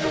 Hi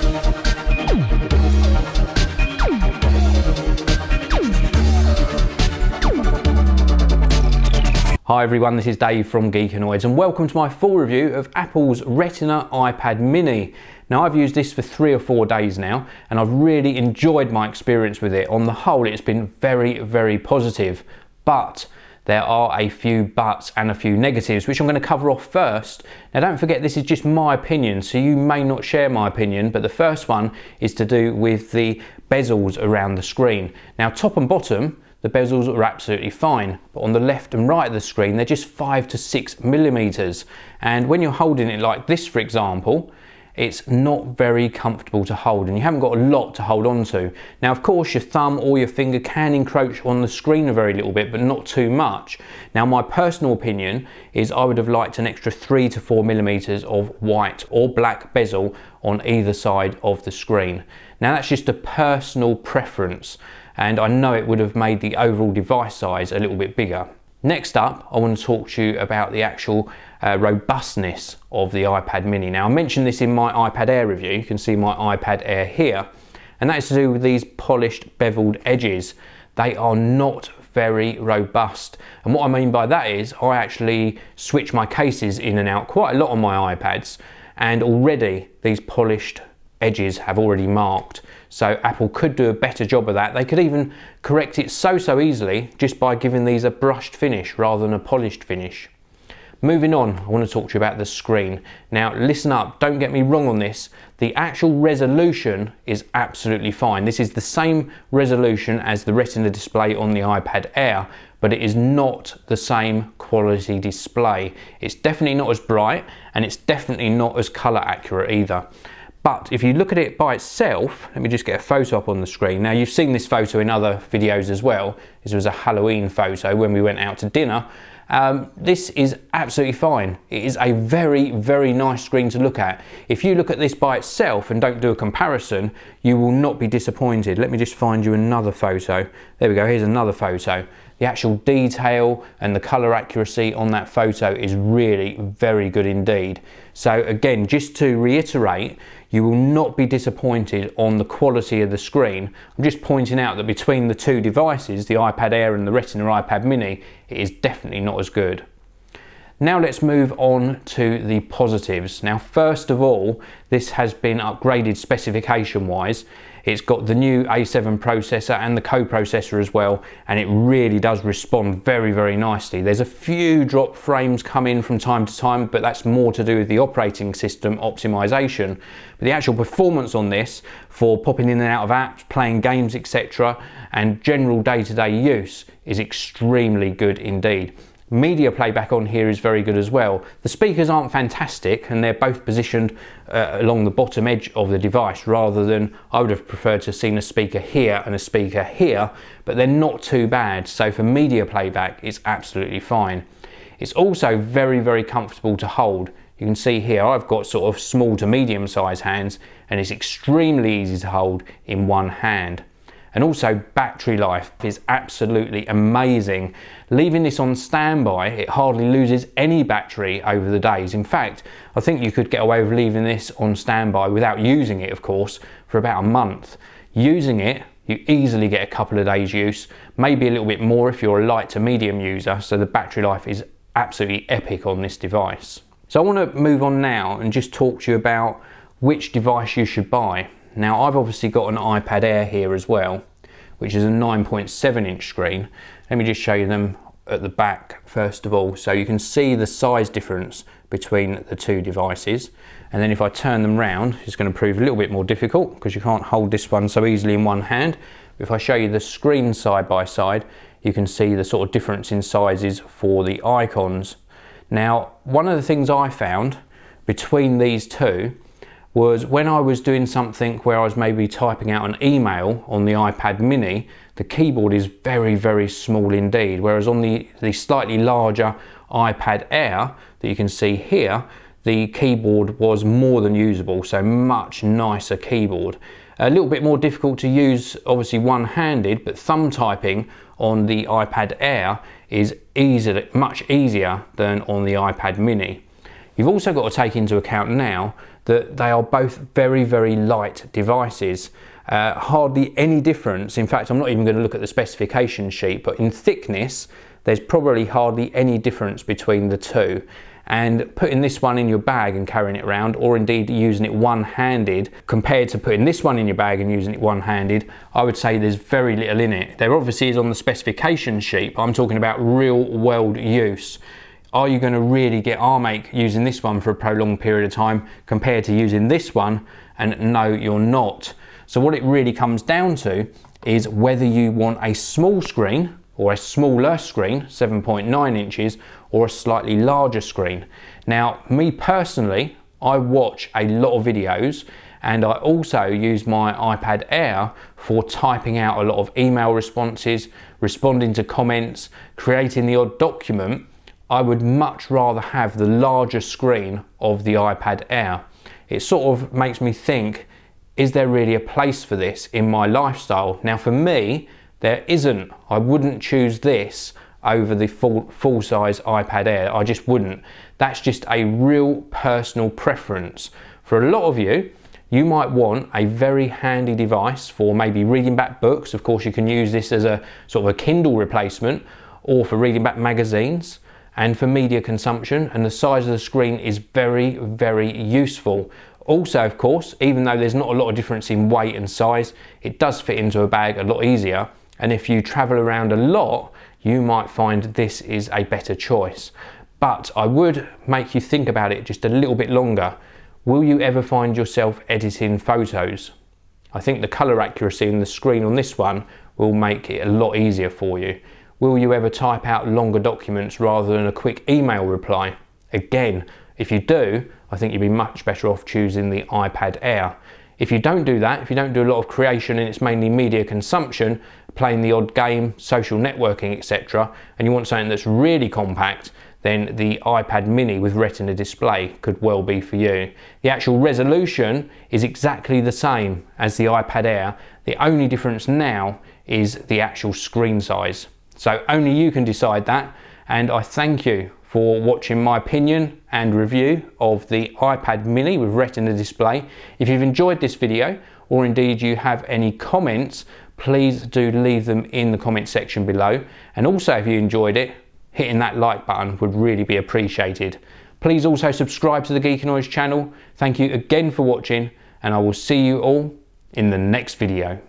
everyone, this is Dave from Geekanoids and welcome to my full review of Apple's Retina iPad mini. Now I've used this for 3 or 4 days now and I've really enjoyed my experience with it. On the whole it's been very positive, but there are a few buts and a few negatives which I'm going to cover off first. Now don't forget this is just my opinion, so you may not share my opinion, but the first one is to do with the bezels around the screen. Now top and bottom the bezels are absolutely fine, but on the left and right of the screen they're just 5 to 6 millimeters, and when you're holding it like this, for example, it's not very comfortable to hold and you haven't got a lot to hold on to. Now of course your thumb or your finger can encroach on the screen a very little bit, but not too much. Now my personal opinion is I would have liked an extra 3 to 4 millimeters of white or black bezel on either side of the screen. Now that's just a personal preference, and I know it would have made the overall device size a little bit bigger. Next up, I want to talk to you about the actual robustness of the iPad mini. Now I mentioned this in my iPad Air review. You can see my iPad Air here, and that is to do with these polished beveled edges. They are not very robust, and what I mean by that is I actually switch my cases in and out quite a lot on my iPads, and already these polished edges have already marked. So Apple could do a better job of that. They could even correct it so easily just by giving these a brushed finish rather than a polished finish. Moving on, I want to talk to you about the screen. Now listen up, don't get me wrong on this. The actual resolution is absolutely fine. This is the same resolution as the Retina display on the iPad Air, but it is not the same quality display. It's definitely not as bright and it's definitely not as color accurate either. But if you look at it by itself, let me just get a photo up on the screen. Now you've seen this photo in other videos as well. This was a Halloween photo when we went out to dinner. This is absolutely fine. It is a very nice screen to look at. If you look at this by itself and don't do a comparison, you will not be disappointed. Let me just find you another photo. There we go, here's another photo. The actual detail and the color accuracy on that photo is really very good indeed. So again, just to reiterate, you will not be disappointed on the quality of the screen. I'm just pointing out that between the two devices, the iPad Air and the Retina iPad mini, it is definitely not as good. Now let's move on to the positives. Now first of all, this has been upgraded specification wise. It's got the new A7 processor and the co-processor as well, and it really does respond very nicely. There's a few drop frames come in from time to time, but that's more to do with the operating system optimization. But the actual performance on this for popping in and out of apps, playing games, etc., and general day-to-day use is extremely good indeed. Media playback on here is very good as well. The speakers aren't fantastic and they're both positioned along the bottom edge of the device rather than I would have preferred to have seen a speaker here and a speaker here, but they're not too bad. So for media playback it's absolutely fine. It's also very comfortable to hold. You can see here I've got sort of small to medium size hands and it's extremely easy to hold in one hand. And also battery life is absolutely amazing. Leaving this on standby, it hardly loses any battery over the days. In fact, I think you could get away with leaving this on standby without using it, of course, for about a month. Using it, you easily get a couple of days use, maybe a little bit more if you're a light to medium user, so the battery life is absolutely epic on this device. So I want to move on now and just talk to you about which device you should buy. Now I've obviously got an iPad Air here as well, which is a 9.7 inch screen. Let me just show you them at the back first of all, so you can see the size difference between the two devices. And then if I turn them round, it's going to prove a little bit more difficult because you can't hold this one so easily in one hand. But if I show you the screen side by side, you can see the sort of difference in sizes for the icons. Now, one of the things I found between these two was when I was doing something where I was maybe typing out an email on the iPad mini, the keyboard is very small indeed, whereas on the slightly larger iPad Air that you can see here, the keyboard was more than usable, so much nicer keyboard. A little bit more difficult to use, obviously one-handed, but thumb typing on the iPad Air is much easier than on the iPad mini. You've also got to take into account now that they are both very, very light devices. Hardly any difference. In fact, I'm not even going to look at the specification sheet, but in thickness, there's probably hardly any difference between the two. And putting this one in your bag and carrying it around, or indeed using it one-handed, compared to putting this one in your bag and using it one-handed, I would say there's very little in it. There obviously is on the specification sheet, but I'm talking about real world use. Are you going to really get arm ache using this one for a prolonged period of time compared to using this one? And no, you're not. So what it really comes down to is whether you want a small screen or a smaller screen, 7.9 inches, or a slightly larger screen. Now, me personally, I watch a lot of videos, and I also use my iPad Air for typing out a lot of email responses, responding to comments, creating the odd document. I would much rather have the larger screen of the iPad Air. It sort of makes me think, is there really a place for this in my lifestyle? Now for me, there isn't. I wouldn't choose this over the full-size iPad Air. I just wouldn't. That's just a real personal preference. For a lot of you, you might want a very handy device for maybe reading back books. Of course, you can use this as a sort of a Kindle replacement, or for reading back magazines, and for media consumption, and the size of the screen is very, very useful. Also, of course, even though there's not a lot of difference in weight and size, it does fit into a bag a lot easier. And if you travel around a lot, you might find this is a better choice. But I would make you think about it just a little bit longer. Will you ever find yourself editing photos? I think the colour accuracy in the screen on this one will make it a lot easier for you. Will you ever type out longer documents rather than a quick email reply? Again, if you do, I think you'd be much better off choosing the iPad Air. If you don't do that, if you don't do a lot of creation and it's mainly media consumption, playing the odd game, social networking, etc., and you want something that's really compact, then the iPad mini with Retina display could well be for you. The actual resolution is exactly the same as the iPad Air. The only difference now is the actual screen size. So only you can decide that, and I thank you for watching my opinion and review of the iPad mini with Retina display. If you've enjoyed this video, or indeed you have any comments, please do leave them in the comment section below. And also, if you enjoyed it, hitting that like button would really be appreciated. Please also subscribe to the Geekanoids channel. Thank you again for watching, and I will see you all in the next video.